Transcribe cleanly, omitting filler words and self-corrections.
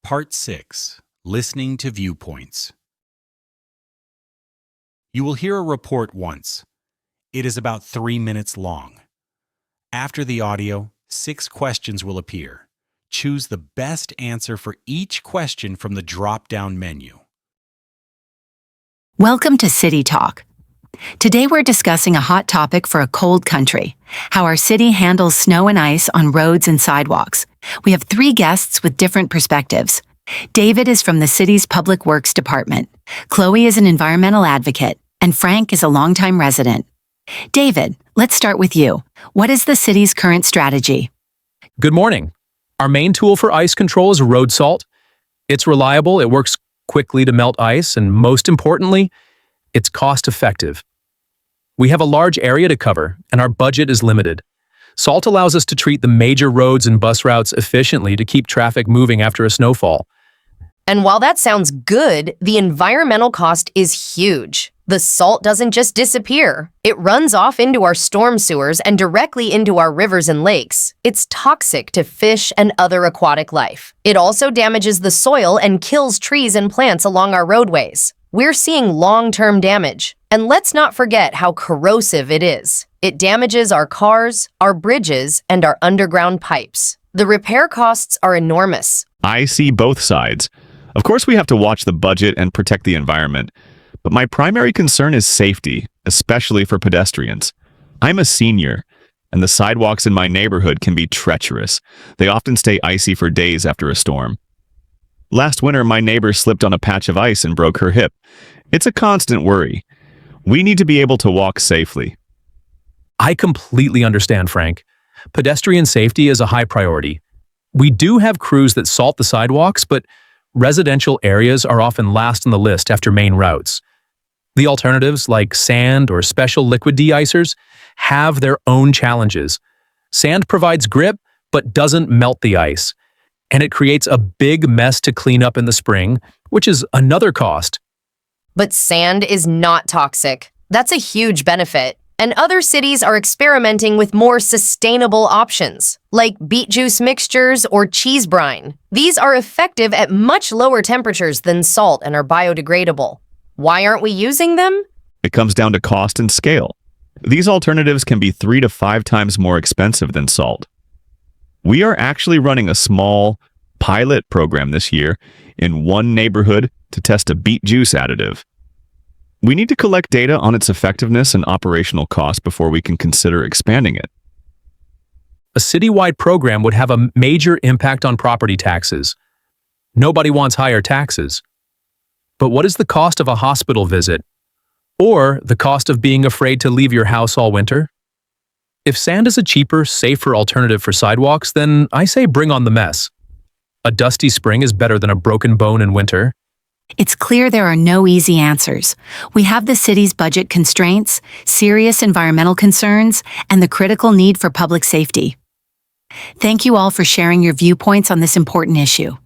Part 6. Listening to Viewpoints. You will hear a report once. It is about 3 minutes long. After the audio, 6 questions will appear. Choose the best answer for each question from the drop-down menu. Welcome to City Talk. Today we're discussing a hot topic for a cold country, how our city handles snow and ice on roads and sidewalks. We have 3 guests with different perspectives. David is from the city's Public Works Department, Chloe is an environmental advocate, and Frank is a longtime resident. David, let's start with you. What is the city's current strategy? Good morning. Our main tool for ice control is road salt. It's reliable, it works quickly to melt ice, and most importantly, it's cost-effective. We have a large area to cover, and our budget is limited. Salt allows us to treat the major roads and bus routes efficiently to keep traffic moving after a snowfall. And while that sounds good, the environmental cost is huge. The salt doesn't just disappear. It runs off into our storm sewers and directly into our rivers and lakes. It's toxic to fish and other aquatic life. It also damages the soil and kills trees and plants along our roadways. We're seeing long-term damage. And let's not forget how corrosive it is. It damages our cars, our bridges, and our underground pipes. The repair costs are enormous. I see both sides. Of course, we have to watch the budget and protect the environment. But my primary concern is safety, especially for pedestrians. I'm a senior, and the sidewalks in my neighborhood can be treacherous. They often stay icy for days after a storm. Last winter, my neighbor slipped on a patch of ice and broke her hip. It's a constant worry. We need to be able to walk safely. I completely understand, Frank. Pedestrian safety is a high priority. We do have crews that salt the sidewalks, but residential areas are often last on the list after main routes. The alternatives, like sand or special liquid de-icers, have their own challenges. Sand provides grip, but doesn't melt the ice. And it creates a big mess to clean up in the spring, which is another cost. But sand is not toxic. That's a huge benefit. And other cities are experimenting with more sustainable options, like beet juice mixtures or cheese brine. These are effective at much lower temperatures than salt and are biodegradable. Why aren't we using them? It comes down to cost and scale. These alternatives can be 3 to 5 times more expensive than salt. We are actually running a small pilot program this year in one neighborhood to test a beet juice additive. We need to collect data on its effectiveness and operational cost before we can consider expanding it. A citywide program would have a major impact on property taxes. Nobody wants higher taxes. But what is the cost of a hospital visit? Or the cost of being afraid to leave your house all winter? If sand is a cheaper, safer alternative for sidewalks, then I say bring on the mess. A dusty spring is better than a broken bone in winter. It's clear there are no easy answers. We have the city's budget constraints, serious environmental concerns, and the critical need for public safety. Thank you all for sharing your viewpoints on this important issue.